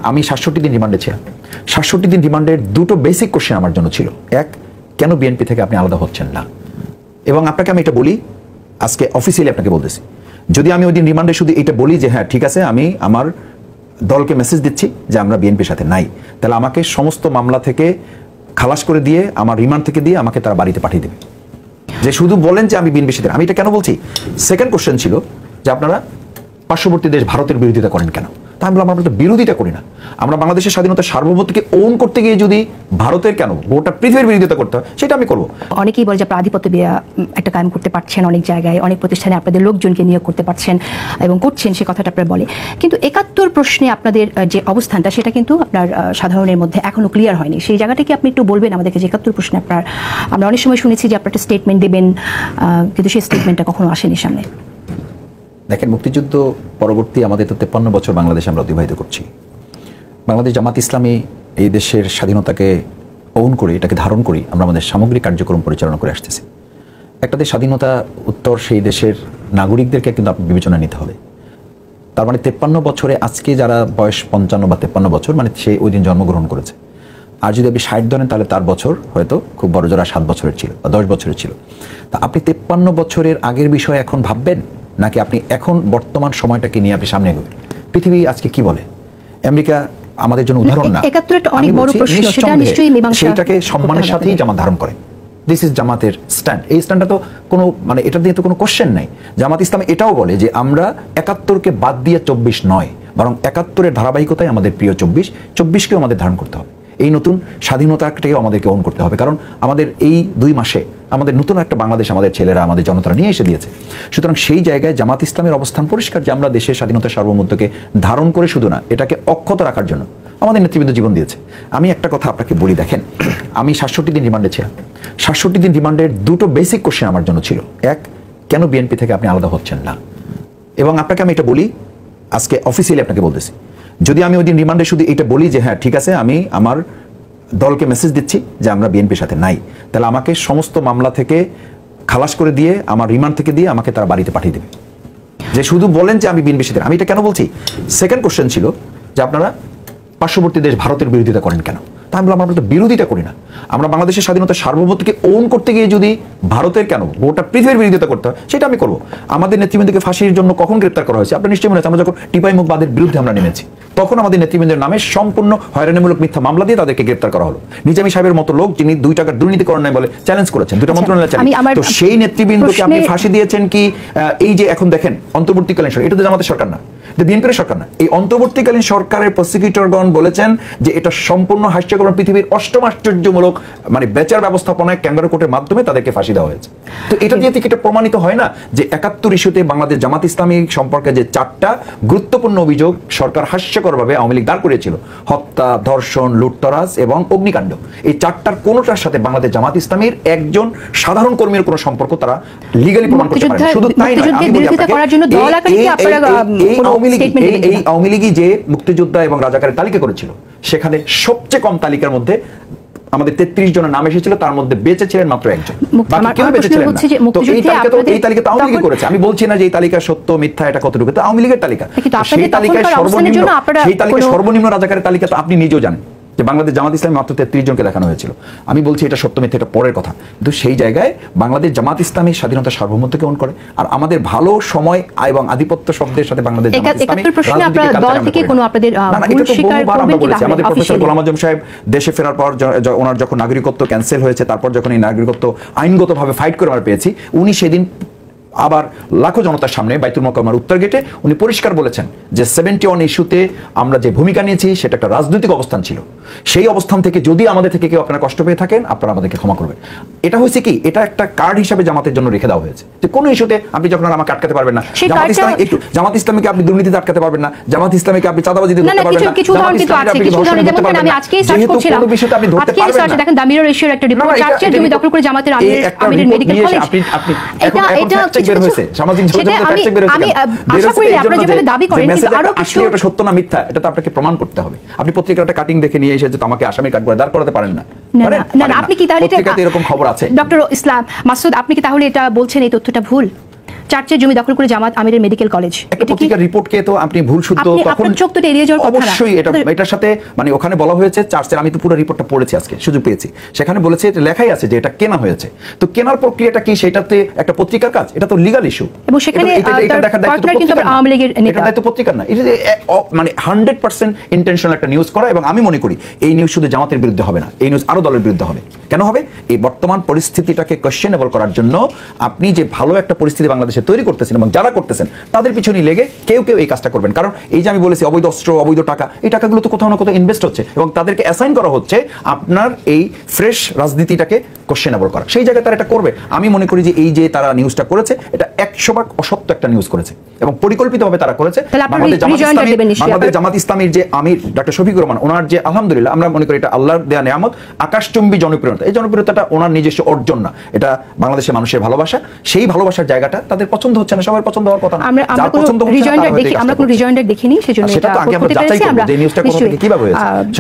আমি ৬৭ দিন রিমান্ডে ছিলাম। ৬৭ দিন রিমান্ডের দুটো বেসিক কোশ্চেন আমার জন্য ছিল। এক, কেন বিএনপি থেকে আপনি আলাদা হচ্ছেন না? এবং আপনাকে আমি এটা বলি, আজকে অফিসিয়ালি আপনাকে বলতেছি, যদি আমি ওই দিন রিমান্ডে শুধু এটা বলি যে হ্যাঁ ঠিক আছে, আমি আমার দলকে মেসেজ দিচ্ছি যে আমরা বিএনপির সাথে নাই, তাহলে আমাকে সমস্ত মামলা থেকে খালাস করে দিয়ে, আমার রিমান্ড থেকে দিয়ে আমাকে তারা বাড়িতে পাঠিয়ে দেবে। যে শুধু বলেন যে আমি বিএনপির সাথে, আমি এটা কেন বলছি? সেকেন্ড কোশ্চেন ছিল যে আপনারা পার্শ্ববর্তী দেশ ভারতের বিরোধিতা করেন কেন? তা আমি বললাম আমরা তো বিরোধিতা করি না। আমরা বাংলাদেশের স্বাধীনতা সার্বভৌমত্বকে ওন করতে গিয়ে যদি ভারতের কেন গোটা পৃথিবীর বিরোধিতা করতে হয়, সেটা আমি করবো। অনেকেই বলে যে আপনারা আধিপত্য একটা কায়েম করতে পারছেন, অনেক জায়গায় অনেক প্রতিষ্ঠানে আপনাদের লোকজনকে নিয়োগ করতে পারছেন এবং করছেন, সে কথাটা আপনারা বলে। কিন্তু ৭১ প্রশ্নে আপনাদের যে অবস্থানটা, সেটা কিন্তু আপনার সাধারণের মধ্যে এখনো ক্লিয়ার হয়নি। সেই জায়গাটা কি আপনি একটু বলবেন আমাদেরকে যে ৭১ প্রশ্নে আপনার, আমরা অনেক সময় শুনেছি যে আপনার একটা স্টেটমেন্ট দেবেন, কিন্তু সেই স্টেটমেন্টটা কখনো আসেনি সামনে। দেখেন, মুক্তিযুদ্ধ পরবর্তী আমাদের তো ৫৩ বছর বাংলাদেশে আমরা অতিবাহিত করছি। বাংলাদেশ জামাত ইসলামী এই দেশের স্বাধীনতাকে ওন করে, এটাকে ধারণ করি আমরা আমাদের সামগ্রিক কার্যক্রম পরিচালনা করে আসতেছি। একটা দেশ স্বাধীনতা উত্তর, সেই দেশের নাগরিকদেরকে কিন্তু আপনি বিবেচনা নিতে হবে। তার মানে ৫৩ বছরে আজকে যারা বয়স ৫৫ বা ৫৩ বছর, মানে সে ওই দিন জন্মগ্রহণ করেছে। আর যদি আপনি ৬০ ধরেন, তাহলে তার বছর হয়তো খুব বড় জোড়া ৭ বছরের ছিল বা ১০ বছরের ছিল। তা আপনি ৫৩ বছরের আগের বিষয়ে এখন ভাববেন, নাকি আপনি এখন বর্তমান সময়টাকে নিয়ে আপনি সামনে এগোবেন? পৃথিবী আজকে কি বলে? আমেরিকা আমাদের জন্য উদাহরণ না, সেইটাকে সম্মানের সাথেই জামাত ধারণ করে। দিস ইজ জামাতের স্ট্যান্ড। এই স্ট্যান্ডটা তো কোনো, মানে এটা দিয়ে তো কোনো কোশ্চেন নাই। জামাত ইসলাম এটাও বলে যে আমরা ৭১কে বাদ দিয়ে ২৪ নয়, বরং ৭১-এর ধারাবাহিকতায় আমাদের প্রিয় ২৪কেও আমাদের ধারণ করতে হবে। এই নতুন স্বাধীনতাটাকেও আমাদেরকে ওন করতে হবে, কারণ আমাদের এই ২ মাসে আমাদের নতুন একটা বাংলাদেশ আমাদের ছেলেরা, আমাদের জনতারা নিয়ে এসে দিয়েছে। সুতরাং সেই জায়গায় জামাত ইসলামের অবস্থান পরিষ্কার যে আমরা দেশের স্বাধীনতা সার্বভৌমত্বকে ধারণ করে শুধু না, এটাকে অক্ষত রাখার জন্য আমাদের নেতৃবৃন্দ জীবন দিয়েছে। আমি একটা কথা আপনাকে বলি, দেখেন, আমি ৬৭ দিন রিমান্ডে ছিলাম। ৬৭ দিন রিমান্ডের দুটো বেসিক কোশ্চেন আমার জন্য ছিল। এক, কেন বিএনপি থেকে আপনি আলাদা হচ্ছেন না? এবং আপনাকে আমি এটা বলি, আজকে অফিসিয়ালি আপনাকে বলতেছি, যদি আমি ওই দিন রিমান্ডে শুধু এটা বলি যে হ্যাঁ ঠিক আছে, আমি আমার দলকে মেসেজ দিচ্ছি যে আমরা বিএনপির সাথে নাই, তাহলে আমাকে সমস্ত মামলা থেকে খালাস করে দিয়ে, আমার রিমান্ড থেকে দিয়ে আমাকে তারা বাড়িতে পাঠিয়ে দেবে। যে শুধু বলেন যে আমি বিএনপির সাথে, আমি এটা কেন বলছি? সেকেন্ড কোশ্চেন ছিল যে আপনারা পার্শ্ববর্তী দেশ ভারতের বিরোধিতা করেন কেন? তা আমি বললাম আমরা তো বিরোধিতা করি না। আমরা বাংলাদেশের স্বাধীনতা সার্বভৌমত্বকে ওন করতে গিয়ে যদি ভারতের কেন গোটা পৃথিবীর বিরোধিতা করতে হয়, সেটা আমি করবো। আমাদের নেতৃবৃন্দকে ফাঁসির জন্য কখন গ্রেপ্তার করা হয়েছে আপনার নিশ্চয়ই মনে আছে? আমরা যখন টিপাই মুখ বাদের বিরুদ্ধে আমরা নেমেছি, তখন আমাদের নেতৃবৃন্দের নামে সম্পূর্ণ হয়রানিমূলক মিথ্যা মামলা দিয়ে তাদেরকে গ্রেপ্তার করা হলো। নিজামী সাহেবের মতো লোক, যিনি ২ টাকার দুর্নীতি করেন নাই বলে চ্যালেঞ্জ করেছেন, ২টা মন্ত্রণালয় চ্যালেঞ্জ। তো সেই নেতৃবৃন্দকে আপনি ফাঁসি দিয়েছেন কি? এই যে এখন দেখেন অন্তর্বর্তীকালীন সরকার, এটা তো জামাতের সরকার না, বিএনপির সরকার না, এই অন্তর্বর্তীকালীন সরকারের প্রসিকিউটরগণ বলেছেন যে এটা সম্পূর্ণ হাস্যকর, পৃথিবীর অষ্টম আশ্চর্যমূলক, মানে বেচার ব্যবস্থাপনায় ক্যাঙ্গারু কোর্টের মাধ্যমে তাদেরকে ফাঁসি দেওয়া হয়েছে। তো এটা দিয়ে থেকে এটা প্রমাণিত হয় না যে ৭১ ইস্যুতে বাংলাদেশ জামাত ইসলামী সম্পর্কে যে ৪টা গুরুত্বপূর্ণ অভিযোগ সরকার হাস্যকরভাবে আওয়ামী লীগ দাঁড় করিয়েছিল, হত্যা, ধর্ষণ, লুটতরাজ এবং অগ্নিকাণ্ড, এই ৪টার কোনোটার সাথে বাংলাদেশ জামাত ইসলামীর একজন সাধারণ কর্মীর কোনো সম্পর্ক তারা লিগ্যালি প্রমাণ করতে পারে না। শুধু তাই নয়, আমি বলি আপনাকে, এই আওয়ামী লীগই যে মুক্তিযোদ্ধা এবং রাজাকারের তালিকা করেছিল, সেখানে সবচেয়ে কম তালিকার মধ্যে আমাদের ৩৩ জনের নাম এসেছিল, তার মধ্যে বেঁচে ছিলেন মাত্র একজন, বাকি কেউ বেঁচে ছিলেন না। তো এই তালিকা তো আওয়ামী লীগ করেছে। আমি বলছি না যে এই তালিকা সত্য মিথ্যা, এটা কতটুকু, তো আওয়ামী লীগের তালিকা। সেই তালিকায় সর্বনিম্ন রাজাকারের তালিকা তো আপনি নিজেও জানেন যে বাংলাদেশ জামাত ইসলামী মাত্র ৩৩ জনকে দেখানো হয়েছিল। আমি বলছি এটা সত্য মিথ্যা, এটা পরের কথা, কিন্তু সেই জায়গায় বাংলাদেশ জামাত ইসলামী স্বাধীনতা সার্বভৌমত্বকে ওন করে। আর আমাদের ভালো সময় এবং আধিপত্য শব্দের সাথে বাংলাদেশ জামাত ইসলামী আমাদের প্রফেসর গোলাম আজম সাহেব দেশে ফেরার পর, ওনার যখন নাগরিকত্ব ক্যান্সেল হয়েছে, তারপর যখন এই নাগরিকত্ব আইনগতভাবে ফাইট করে আমরা পেয়েছি, উনি সেদিন আবার লাখো জনতার সামনে বাইতুল মোকাররমের উত্তর গেটে উনি পরিষ্কার বলেছেন যে 71 ইস্যুতে আমরা যে ভূমিকা নিয়েছি সেটা একটা রাজনৈতিক অবস্থান ছিল। সেই অবস্থান থেকে যদি আমাদের থেকে কেউ আপনারা কষ্ট পেয়ে থাকেন, আপনারা আমাদেরকে ক্ষমা করবেন। এটা হয়েছে কি, এটা একটা কার্ড হিসাবে জামাতের জন্য রেখে দেওয়া হয়েছে যে কোনো ইস্যুতে আপনি যখন আমাকে আটকাতে পারবেন না। জামাত ইসলামীকে আপনি দুর্নীতিতে আটকাতে পারবেন না, জামাত ইসলামীকে আপনি চাঁদাবাজিতে ধরতে পারবেন না, যেহেতু কোনো বিষয়তে আপনি ধরতে পারবেন না। দেখেন দামিরের ইস্যুর একটা রিপোর্ট চার্চের জমি দখল করে জামাতের আমিরের মেডিকেল কলেজ, আপনি বের হয়েছে সামাজিক যোগাযোগ ফ্যাক্ট চেক বের হয়েছে। আমি আশা করি আপনারা যেভাবে দাবি করেন কিন্তু আরো কিছু, এটা সত্য না মিথ্যা এটা তো আপনাকে প্রমাণ করতে হবে। আপনি পত্রিকার একটা কাটিং দেখে নিয়ে এসে যে আমাকে আসামি কাট করে দাঁড় করাতে পারেন না। না আপনি কি তাহলে পত্রিকাতে এরকম খবর আছে? ডক্টর ইসলাম মাসুদ, আপনি কি তাহলে এটা বলছেন এই তথ্যটা ভুল? চার্চের জমি দখল করে জামাত আমিরের মেডিকেল কলেজ, একটা এটা কি পত্রিকার রিপোর্টকে তো আপনি ভুল শুদ্ধ আপনি- তখন আপনার চোখ তো এটা এড়িয়ে যাওয়ার কথা না। অবশ্যই এটার সাথে মানে ওখানে বলা হয়েছে চার্চের, আমি তো পুরো রিপোর্টটা পড়েছি আজকে, সুযোগ পেয়েছি, সেখানে বলেছে এটা লেখাই আছে যে এটা কেনা হয়েছে। তো কেনার প্রক্রিয়াটা কি, সেটাতে একটা পত্রিকার কাজ, এটা তো লিগ্যাল ইস্যু, এবং সেখানে তার partner কিন্তু আবার আওয়ামী লীগের নেতা। এটা দায়িত্ব পত্রিকার না, এটা যে মানে 100% ইন্টেনশনাল একটা নিউজ করা। এবং আমি মনে করি এই নিউজ শুধু জামাতের বিরুদ্ধে হবে না, এই নিউজ আরো দলের বিরুদ্ধে হবে। কেন হবে? এই বর্তমান পরিস্থিতিটাকে কোয়েশ্চেনেবল করার জন্য আপনি যে ভালো একটা পরিস্থিতি বাংলাদেশে তৈরি করতেছেন এবং যারা করতেছেন তাদের পিছনে লেগে কেউ এই কাজটা করবেন। কারণ এই যে আমি বলেছি অবৈধ অস্ত্র, অবৈধ টাকা, এই টাকাগুলো তো কোথাও না কোথাও ইনভেস্ট হচ্ছে এবং তাদেরকে অ্যাসাইন করা হচ্ছে আপনার এই ফ্রেশ রাজনীতিটাকে কোয়েশ্চেনেবল করা। সেই জায়গায় তারা এটা করবে। আমি মনে করি যে এই যে তারা নিউজটা করেছে এটা 100% অসত্য একটা নিউজ করেছে এবং পরিকল্পিতভাবে তারা করেছে। তাহলে আপনারা বাংলাদেশ জামাত rejoinder ইসলামী- দেবেন নিশ্চয়ই। বাংলাদেশ জামাত ইসলামীর যে আমির ডক্টর শফিকুর রহমান, ওনার যে আলহামদুলিল্লাহ আমরা মনে করি এটা আল্লাহর দেয়া নিয়ামত, আকাশচুম্বী জনপ্রিয়তা। এই জনপ্রিয়তাটা ওনার নিজস্ব অর্জন না, এটা বাংলাদেশের মানুষের ভালোবাসা। সেই ভালোবাসার জায়গাটা তাদের পছন্দ হচ্ছে না, সবার পছন্দ হওয়ার কথা না। আমরা যার কোনো পছন্দ হচ্ছে না, রিজয়েন্ডার তারা হয়তো এই দেখি, কাজটা আমরা কোনো করছে। রিজয়েন্ডার দেখিনি, সেজন্য আর সেটা তো এটা আগে আমরা করতে যাচাই পেরেছি করবো আমরা যে নিউজটা কোথা থেকে নিশ্চয়ই। কিভাবে হয়েছে।